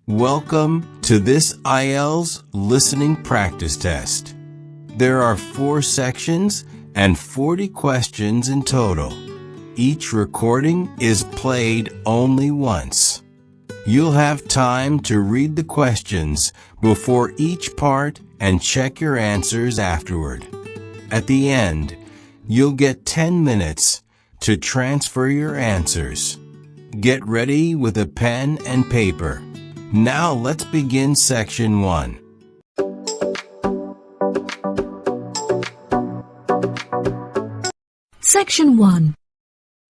Welcome to this IELTS listening practice test. There are 4 sections and 40 questions in total. Each recording is played only once. You'll have time to read the questions before each part and check your answers afterward. At the end, you'll get 10 minutes to transfer your answers. Get ready with a pen and paper. Now let's begin section 1. Section 1.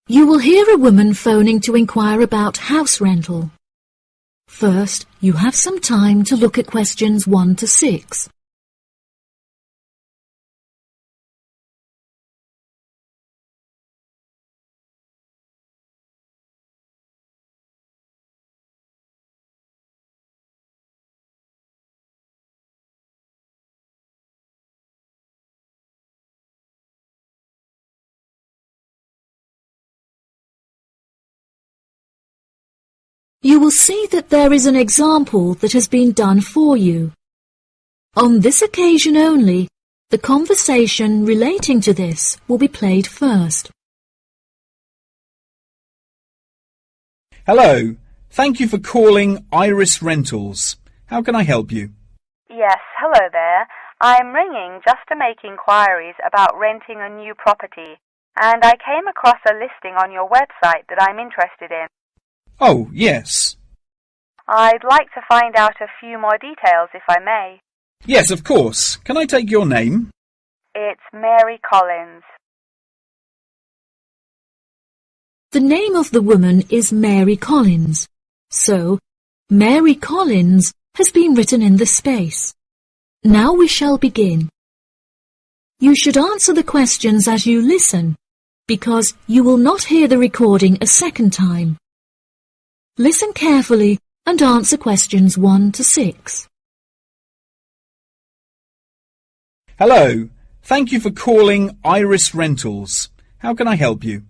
You will hear a woman phoning to inquire about house rental. First, you have some time to look at questions 1 to 6. You will see that there is an example that has been done for you. On this occasion only, the conversation relating to this will be played first. Hello. Thank you for calling Iris Rentals. How can I help you? Yes, hello there. I'm ringing just to make inquiries about renting a new property, and I came across a listing on your website that I'm interested in. Oh, yes. I'd like to find out a few more details, if I may. Yes, of course. Can I take your name? It's Mary Collins. The name of the woman is Mary Collins, so Mary Collins has been written in the space. Now we shall begin. You should answer the questions as you listen, because you will not hear the recording a second time. Listen carefully and answer questions 1 to 6. Hello. Thank you for calling Iris Rentals. How can I help you?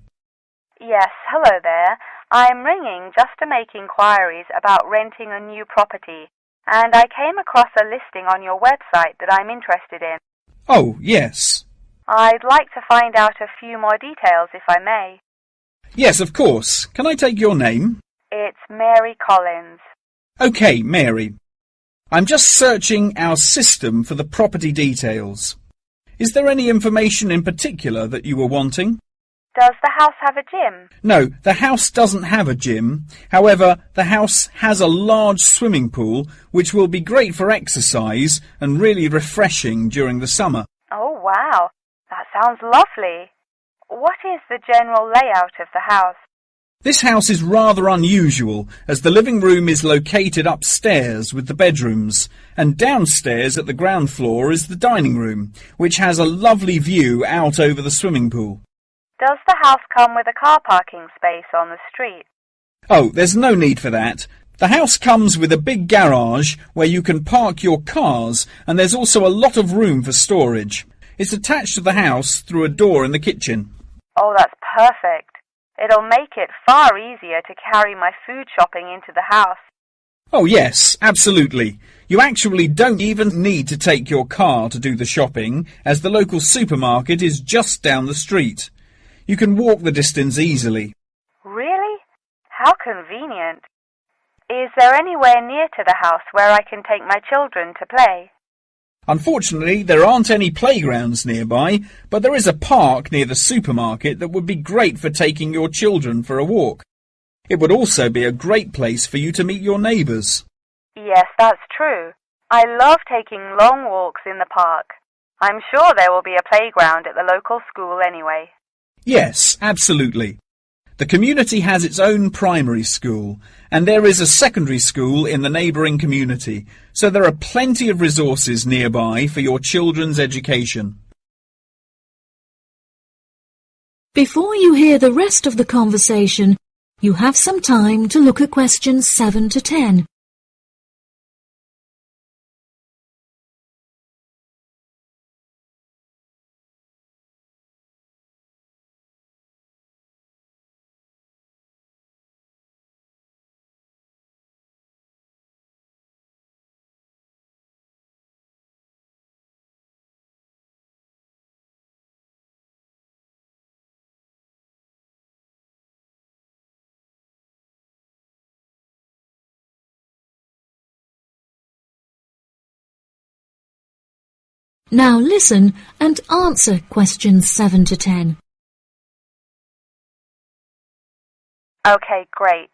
Yes, hello there. I'm ringing just to make inquiries about renting a new property, and I came across a listing on your website that I'm interested in. Oh, yes. I'd like to find out a few more details, if I may. Yes, of course. Can I take your name? It's Mary Collins. OK, Mary. I'm just searching our system for the property details. Is there any information in particular that you were wanting? Does the house have a gym? No, the house doesn't have a gym. However, the house has a large swimming pool, which will be great for exercise and really refreshing during the summer. Oh, wow. That sounds lovely. What is the general layout of the house? This house is rather unusual, as the living room is located upstairs with the bedrooms, and downstairs at the ground floor is the dining room, which has a lovely view out over the swimming pool. Does the house come with a car parking space on the street? Oh, there's no need for that. The house comes with a big garage where you can park your cars, and there's also a lot of room for storage. It's attached to the house through a door in the kitchen. Oh, that's perfect. It'll make it far easier to carry my food shopping into the house. Oh yes, absolutely. You actually don't even need to take your car to do the shopping, as the local supermarket is just down the street. You can walk the distance easily. Really? How convenient. Is there anywhere near to the house where I can take my children to play? Unfortunately, there aren't any playgrounds nearby, but there is a park near the supermarket that would be great for taking your children for a walk. It would also be a great place for you to meet your neighbours. Yes, that's true. I love taking long walks in the park. I'm sure there will be a playground at the local school anyway. Yes, absolutely. The community has its own primary school, and there is a secondary school in the neighbouring community, so there are plenty of resources nearby for your children's education. Before you hear the rest of the conversation, you have some time to look at questions 7 to 10. Now listen and answer questions 7 to 10. Okay, great.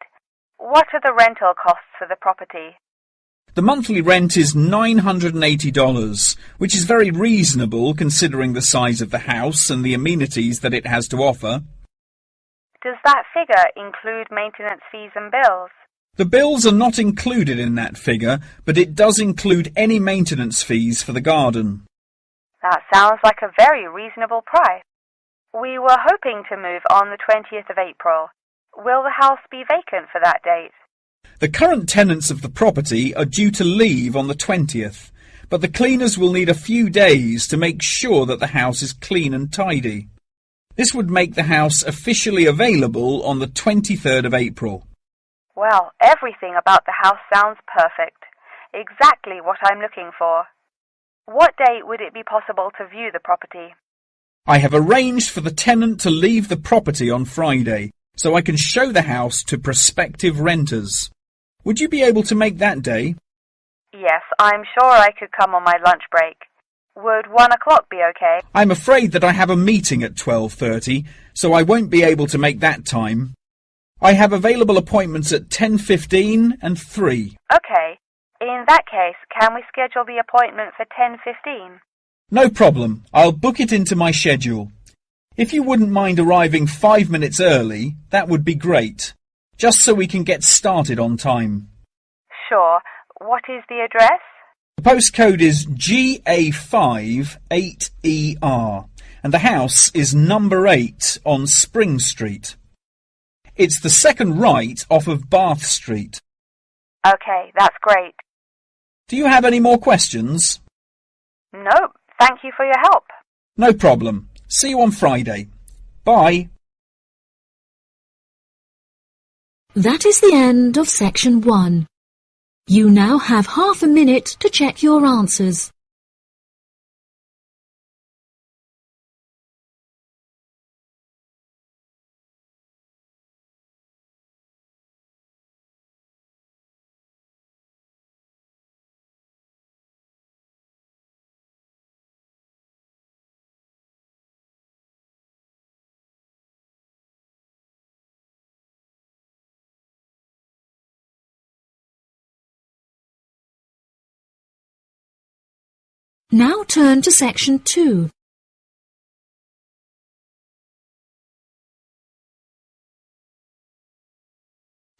What are the rental costs for the property? The monthly rent is $980, which is very reasonable considering the size of the house and the amenities that it has to offer. Does that figure include maintenance fees and bills? The bills are not included in that figure, but it does include any maintenance fees for the garden. That sounds like a very reasonable price. We were hoping to move on the 20th of April. Will the house be vacant for that date? The current tenants of the property are due to leave on the 20th, but the cleaners will need a few days to make sure that the house is clean and tidy. This would make the house officially available on the 23rd of April. Well, everything about the house sounds perfect. Exactly what I'm looking for. What date would it be possible to view the property? I have arranged for the tenant to leave the property on Friday, so I can show the house to prospective renters. Would you be able to make that day? Yes, I'm sure I could come on my lunch break. Would 1 o'clock be okay? I'm afraid that I have a meeting at 12:30, so I won't be able to make that time. I have available appointments at 10:15 and 3. Okay. In that case, can we schedule the appointment for 10:15? No problem. I'll book it into my schedule. If you wouldn't mind arriving 5 minutes early, that would be great, just so we can get started on time. Sure. What is the address? The postcode is GA5 8ER, and the house is number 8 on Spring Street. It's the second right off of Bath Street. Okay, that's great. Do you have any more questions? Nope. Thank you for your help. No problem. See you on Friday. Bye. That is the end of section 1. You now have half a minute to check your answers. Now turn to section 2.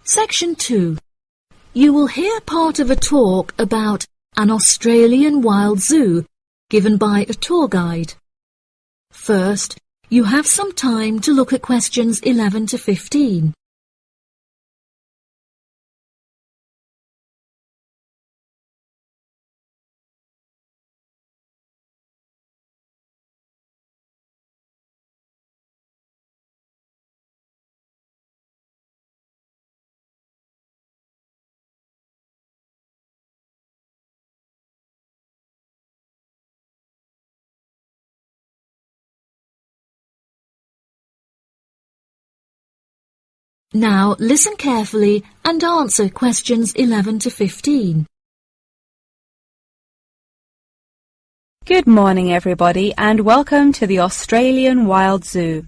Section 2. You will hear part of a talk about an Australian wild zoo given by a tour guide. First, you have some time to look at questions 11 to 15. Now listen carefully and answer questions 11 to 15. Good morning everybody and welcome to the Australian Wild Zoo.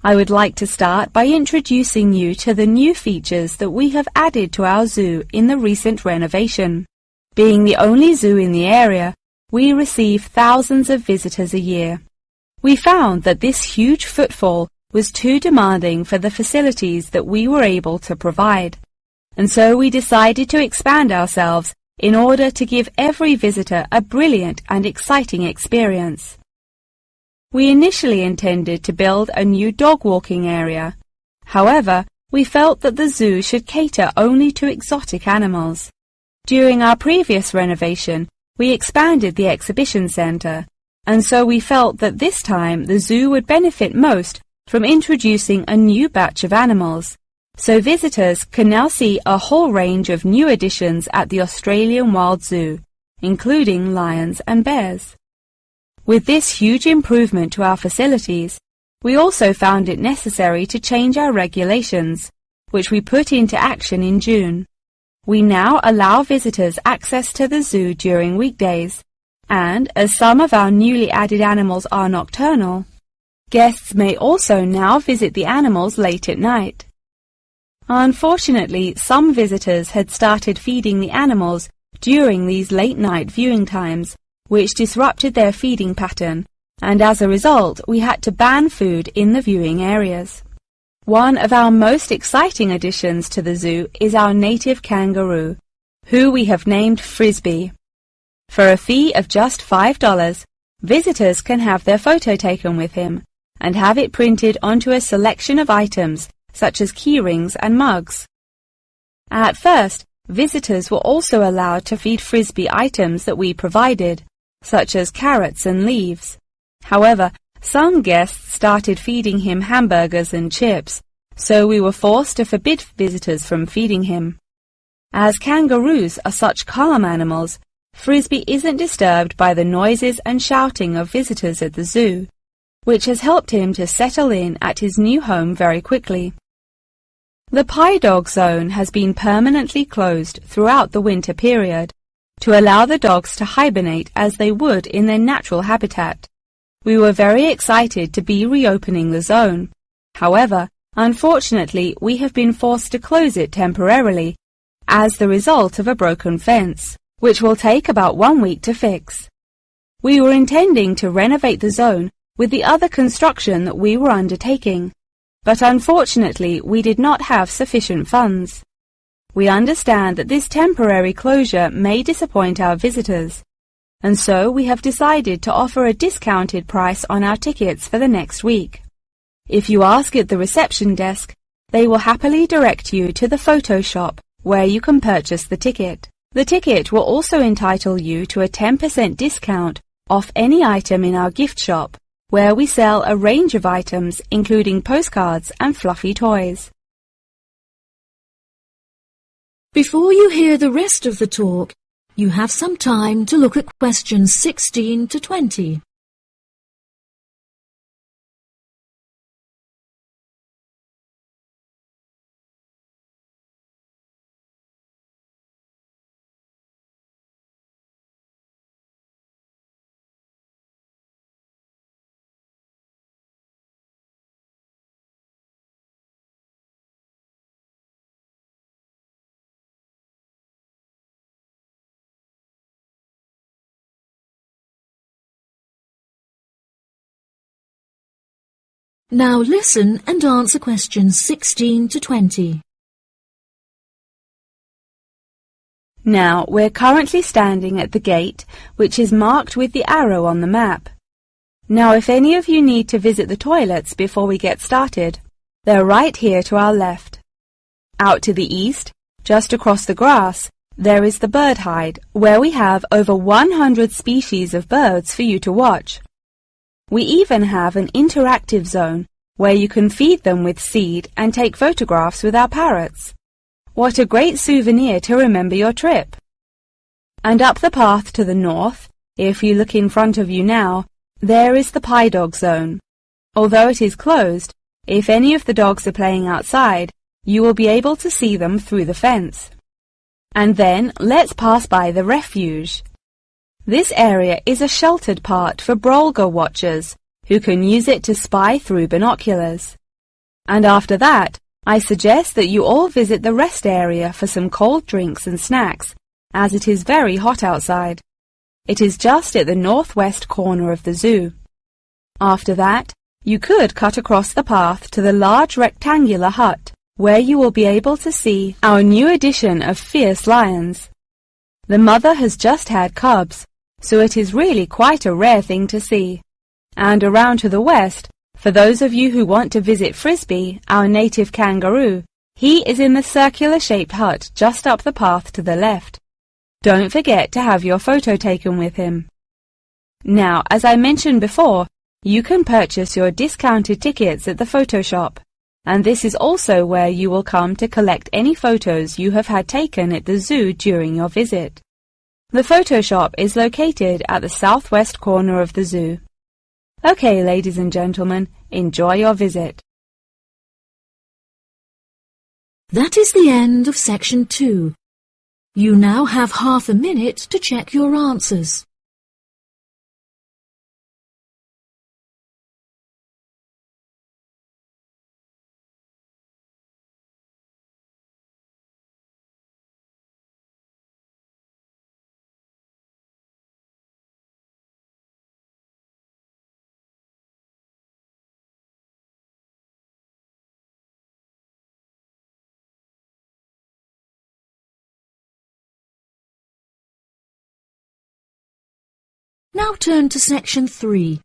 I would like to start by introducing you to the new features that we have added to our zoo in the recent renovation. Being the only zoo in the area, we receive thousands of visitors a year. We found that this huge footfall was too demanding for the facilities that we were able to provide, and so we decided to expand ourselves in order to give every visitor a brilliant and exciting experience. We initially intended to build a new dog walking area. However, we felt that the zoo should cater only to exotic animals. During our previous renovation, we expanded the exhibition centre, and so we felt that this time the zoo would benefit most from introducing a new batch of animals, so visitors can now see a whole range of new additions at the Australian Wild Zoo, including lions and bears. With this huge improvement to our facilities, we also found it necessary to change our regulations, which we put into action in June. We now allow visitors access to the zoo during weekdays, And as some of our newly added animals are nocturnal, guests may also now visit the animals late at night. Unfortunately, some visitors had started feeding the animals during these late-night viewing times, which disrupted their feeding pattern, and as a result, we had to ban food in the viewing areas. One of our most exciting additions to the zoo is our native kangaroo, who we have named Frisbee. For a fee of just $5, visitors can have their photo taken with him and have it printed onto a selection of items such as keyrings and mugs. At first, visitors were also allowed to feed Frisbee items that we provided, such as carrots and leaves. However, some guests started feeding him hamburgers and chips, so we were forced to forbid visitors from feeding him. As kangaroos are such calm animals, Frisbee isn't disturbed by the noises and shouting of visitors at the zoo, which has helped him to settle in at his new home very quickly. The pie dog zone has been permanently closed throughout the winter period to allow the dogs to hibernate as they would in their natural habitat. We were very excited to be reopening the zone. However, unfortunately, we have been forced to close it temporarily as the result of a broken fence, which will take about 1 week to fix. We were intending to renovate the zone with the other construction that we were undertaking, but unfortunately we did not have sufficient funds. We understand that this temporary closure may disappoint our visitors, and so we have decided to offer a discounted price on our tickets for the next week. If you ask at the reception desk, they will happily direct you to the photo shop where you can purchase the ticket. The ticket will also entitle you to a 10% discount off any item in our gift shop, where we sell a range of items including postcards and fluffy toys. Before you hear the rest of the talk, you have some time to look at questions 16 to 20. Now listen and answer questions 16 to 20. Now, we're currently standing at the gate, which is marked with the arrow on the map. Now, if any of you need to visit the toilets before we get started, they're right here to our left. Out to the east, just across the grass, there is the bird hide, where we have over 100 species of birds for you to watch. We even have an interactive zone where you can feed them with seed and take photographs with our parrots. What a great souvenir to remember your trip! And up the path to the north, if you look in front of you now, there is the pie dog zone. Although it is closed, if any of the dogs are playing outside, you will be able to see them through the fence. And then let's pass by the refuge. This area is a sheltered part for Brolga watchers, who can use it to spy through binoculars. And after that, I suggest that you all visit the rest area for some cold drinks and snacks, as it is very hot outside. It is just at the northwest corner of the zoo. After that, you could cut across the path to the large rectangular hut, where you will be able to see our new addition of fierce lions. The mother has just had cubs, so it is really quite a rare thing to see. And around to the west, for those of you who want to visit Frisbee, our native kangaroo, he is in the circular-shaped hut just up the path to the left. Don't forget to have your photo taken with him. Now, as I mentioned before, you can purchase your discounted tickets at the photo shop, and this is also where you will come to collect any photos you have had taken at the zoo during your visit. The photo shop is located at the southwest corner of the zoo. Okay, ladies and gentlemen, enjoy your visit. That is the end of section 2. You now have half a minute to check your answers. Now turn to section 3.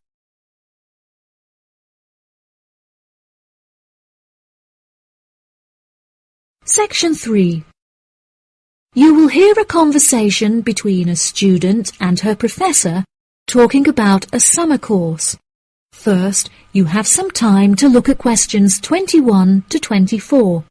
Section 3. You will hear a conversation between a student and her professor talking about a summer course. First, you have some time to look at questions 21 to 24.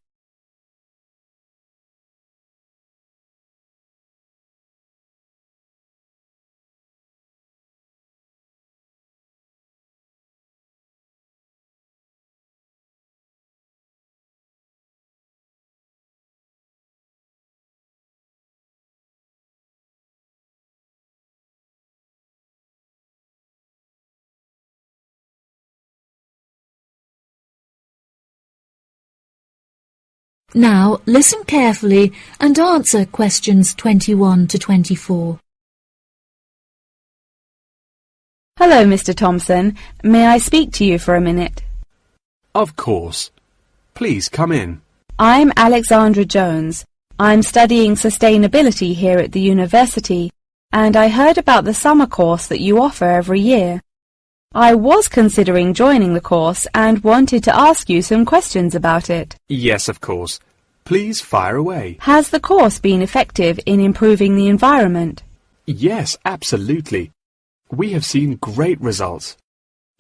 Now listen carefully and answer questions 21 to 24. Hello, Mr. Thompson. May I speak to you for a minute? Of course. Please come in. I'm Alexandra Jones. I'm studying sustainability here at the university, and I heard about the summer course that you offer every year. I was considering joining the course and wanted to ask you some questions about it. Yes, of course. Please fire away. Has the course been effective in improving the environment? Yes, absolutely. We have seen great results.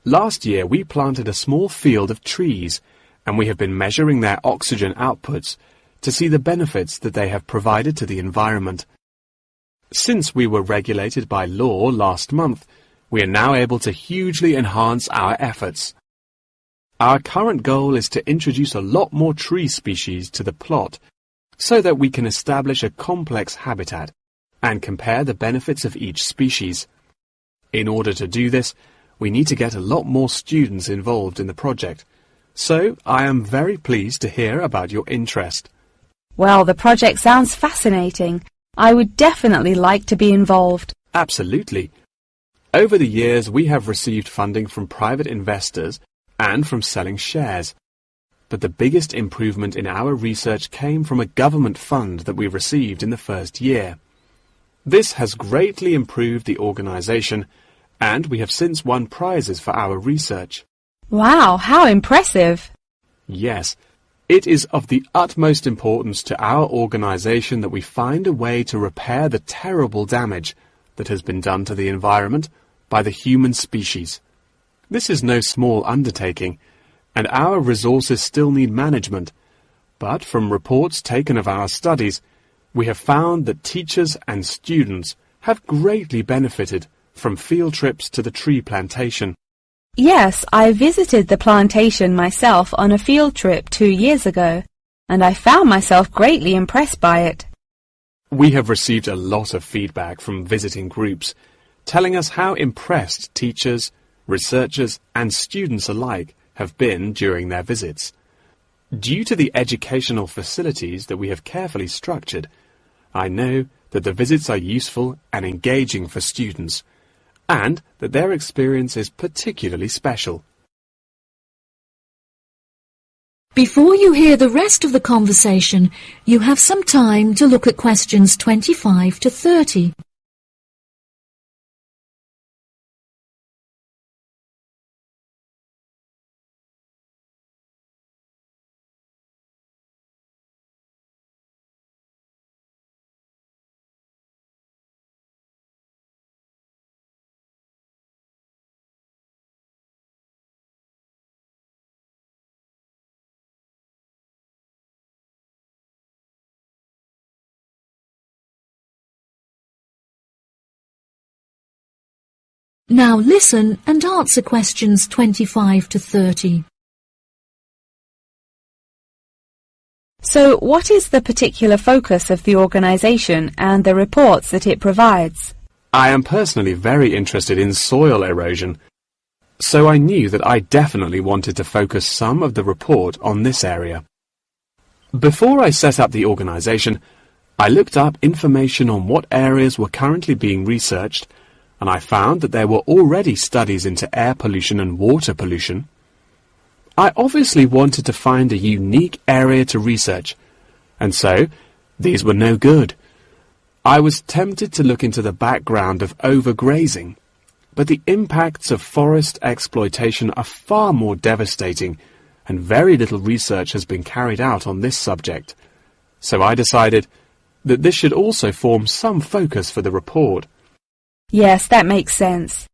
Last year we planted a small field of trees, and we have been measuring their oxygen outputs to see the benefits that they have provided to the environment. Since we were regulated by law last month, we are now able to hugely enhance our efforts. Our current goal is to introduce a lot more tree species to the plot so that we can establish a complex habitat and compare the benefits of each species. In order to do this, we need to get a lot more students involved in the project. So I am very pleased to hear about your interest. Well, the project sounds fascinating. I would definitely like to be involved. Absolutely. Over the years, we have received funding from private investors and from selling shares. But the biggest improvement in our research came from a government fund that we received in the first year. This has greatly improved the organization, and we have since won prizes for our research. Wow, how impressive! Yes, it is of the utmost importance to our organization that we find a way to repair the terrible damage that has been done to the environment by the human species. This is no small undertaking, and our resources still need management. But from reports taken of our studies, we have found that teachers and students have greatly benefited from field trips to the tree plantation. Yes, I visited the plantation myself on a field trip 2 years ago, and I found myself greatly impressed by it. We have received a lot of feedback from visiting groups, telling us how impressed teachers, researchers and students alike have been during their visits. Due to the educational facilities that we have carefully structured, I know that the visits are useful and engaging for students, and that their experience is particularly special. Before you hear the rest of the conversation, you have some time to look at questions 25 to 30. Now listen and answer questions 25 to 30. So, what is the particular focus of the organization and the reports that it provides? I am personally very interested in soil erosion, so I knew that I definitely wanted to focus some of the report on this area. Before I set up the organization, I looked up information on what areas were currently being researched, and I found that there were already studies into air pollution and water pollution. I obviously wanted to find a unique area to research, and so these were no good. I was tempted to look into the background of overgrazing, But the impacts of forest exploitation are far more devastating, and very little research has been carried out on this subject. So I decided that this should also form some focus for the report. Yes, that makes sense.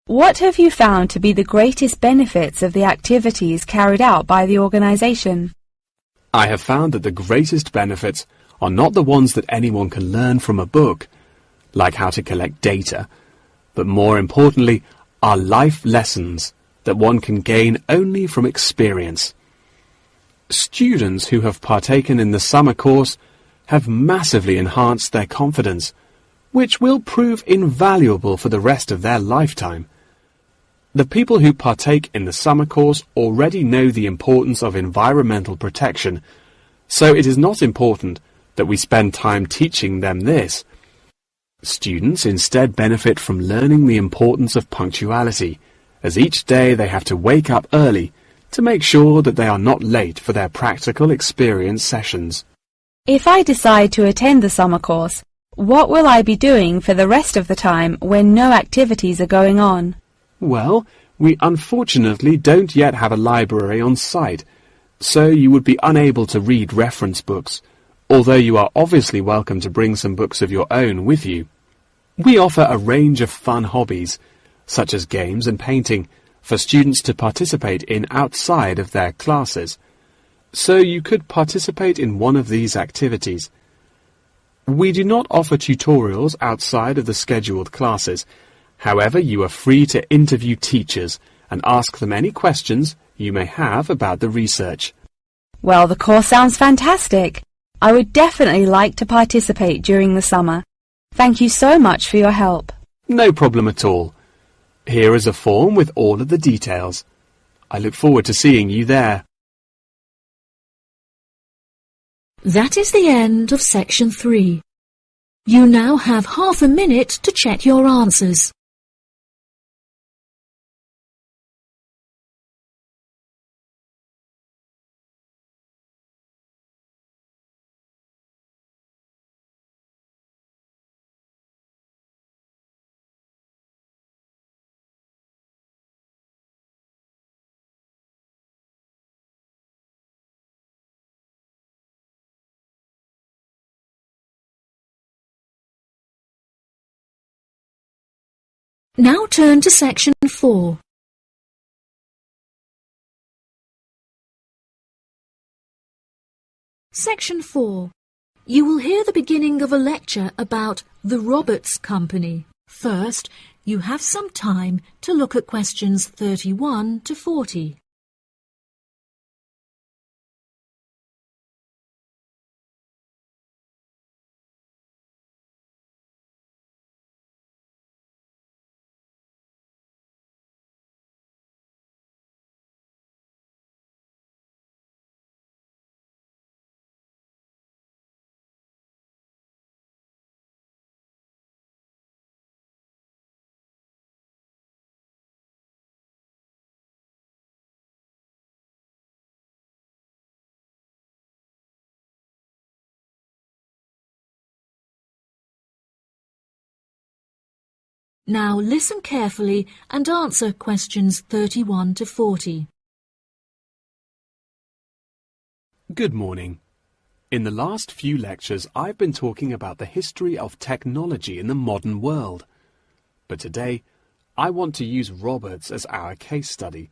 What have you found to be the greatest benefits of the activities carried out by the organisation? I have found that the greatest benefits are not the ones that anyone can learn from a book, like how to collect data, but more importantly are life lessons that one can gain only from experience. Students who have partaken in the summer course have massively enhanced their confidence, which will prove invaluable for the rest of their lifetime. The people who partake in the summer course already know the importance of environmental protection, so it is not important that we spend time teaching them this. Students instead benefit from learning the importance of punctuality, as each day they have to wake up early to make sure that they are not late for their practical experience sessions. If I decide to attend the summer course, what will I be doing for the rest of the time when no activities are going on? Well, we unfortunately don't yet have a library on site, so you would be unable to read reference books, although you are obviously welcome to bring some books of your own with you. We offer a range of fun hobbies, such as games and painting, for students to participate in outside of their classes, so you could participate in one of these activities. We do not offer tutorials outside of the scheduled classes. However, you are free to interview teachers and ask them any questions you may have about the research. Well, the course sounds fantastic. I would definitely like to participate during the summer. Thank you so much for your help. No problem at all. Here is a form with all of the details. I look forward to seeing you there. That is the end of section 3. You now have half a minute to check your answers. Now turn to section 4. Section 4. You will hear the beginning of a lecture about the Roberts Company. First, you have some time to look at questions 31 to 40. Now listen carefully and answer questions 31 to 40. Good morning. In the last few lectures, I've been talking about the history of technology in the modern world. But today, I want to use Roberts as our case study,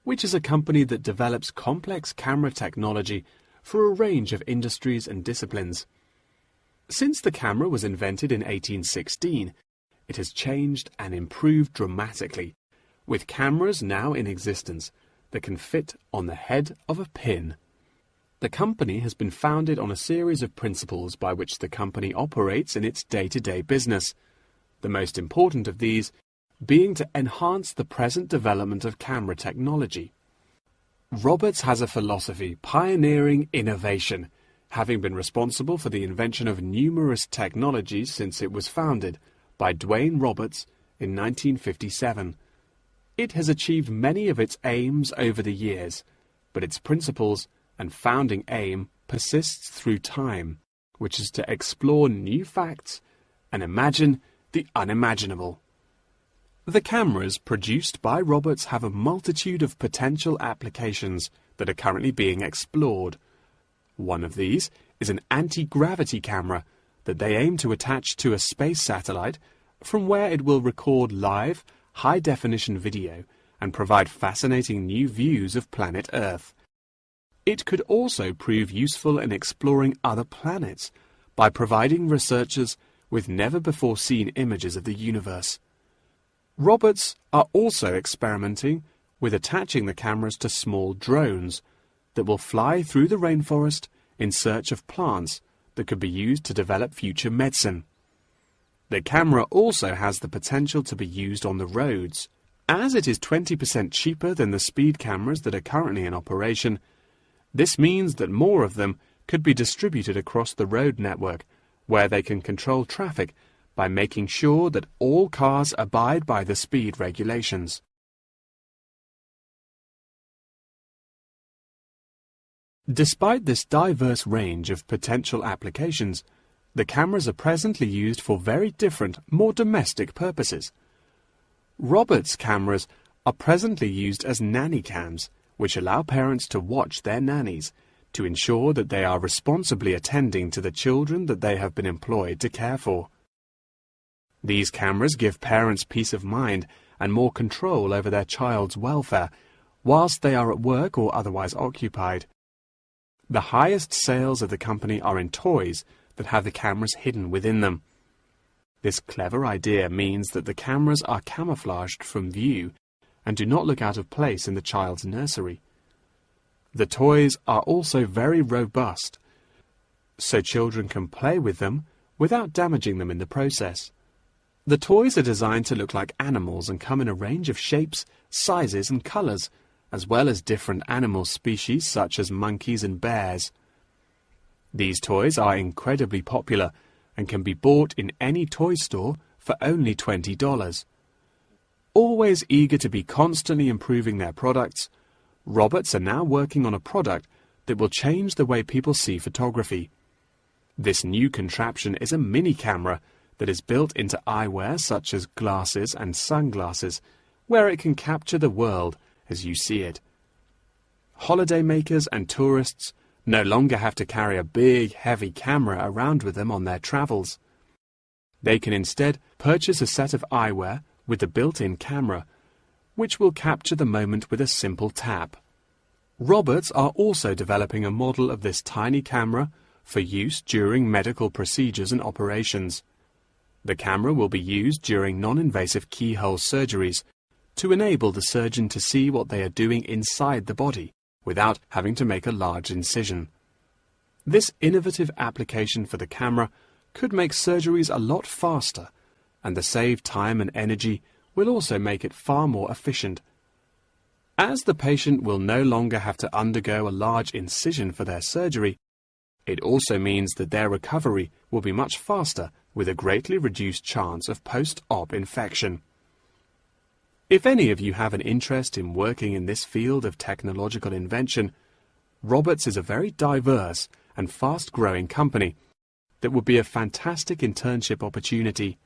which is a company that develops complex camera technology for a range of industries and disciplines. Since the camera was invented in 1816, it has changed and improved dramatically, with cameras now in existence that can fit on the head of a pin. The company has been founded on a series of principles by which the company operates in its day-to-day business, the most important of these being to enhance the present development of camera technology. Roberts has a philosophy pioneering innovation, having been responsible for the invention of numerous technologies since it was founded by Dwayne Roberts in 1957. It has achieved many of its aims over the years, but its principles and founding aim persists through time, which is to explore new facts and imagine the unimaginable. The cameras produced by robots have a multitude of potential applications that are currently being explored. One of these is an anti-gravity camera that they aim to attach to a space satellite from where it will record live, high-definition video and provide fascinating new views of planet Earth. It could also prove useful in exploring other planets by providing researchers with never-before-seen images of the universe. Robots are also experimenting with attaching the cameras to small drones that will fly through the rainforest in search of plants that could be used to develop future medicine. The camera also has the potential to be used on the roads. As it is 20% cheaper than the speed cameras that are currently in operation, this means that more of them could be distributed across the road network, where they can control traffic by making sure that all cars abide by the speed regulations. Despite this diverse range of potential applications, the cameras are presently used for very different, more domestic purposes. Robots' cameras are presently used as nanny cams, which allow parents to watch their nannies to ensure that they are responsibly attending to the children that they have been employed to care for. These cameras give parents peace of mind and more control over their child's welfare whilst they are at work or otherwise occupied. The highest sales of the company are in toys that have the cameras hidden within them. This clever idea means that the cameras are camouflaged from view and do not look out of place in the child's nursery. The toys are also very robust, so children can play with them without damaging them in the process. The toys are designed to look like animals and come in a range of shapes, sizes and colours, as well as different animal species such as monkeys and bears. These toys are incredibly popular and can be bought in any toy store for only $20. Always eager to be constantly improving their products, robots are now working on a product that will change the way people see photography. This new contraption is a mini camera that is built into eyewear such as glasses and sunglasses, where it can capture the world as you see it. Holidaymakers and tourists no longer have to carry a big, heavy camera around with them on their travels. They can instead purchase a set of eyewear with a built-in camera, which will capture the moment with a simple tap. Robots are also developing a model of this tiny camera for use during medical procedures and operations. The camera will be used during non-invasive keyhole surgeries to enable the surgeon to see what they are doing inside the body without having to make a large incision. This innovative application for the camera could make surgeries a lot faster, and the saved time and energy will also make it far more efficient. As the patient will no longer have to undergo a large incision for their surgery, it also means that their recovery will be much faster with a greatly reduced chance of post-op infection. If any of you have an interest in working in this field of technological invention, Robots is a very diverse and fast-growing company that would be a fantastic internship opportunity.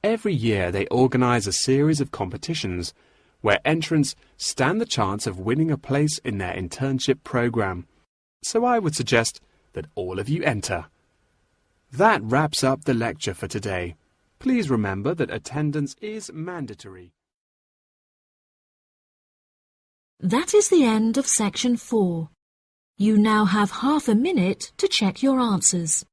Every year they organize a series of competitions where entrants stand the chance of winning a place in their internship program. So I would suggest that all of you enter. That wraps up the lecture for today. Please remember that attendance is mandatory. That is the end of section 4. You now have half a minute to check your answers.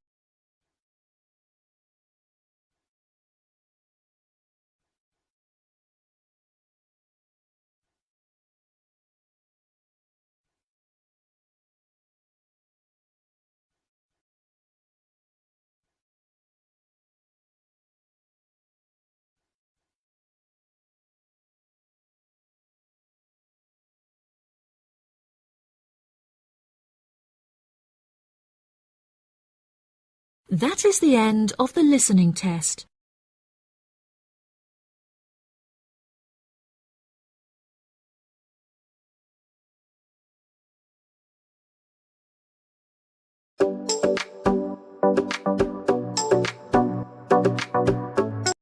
That is the end of the listening test.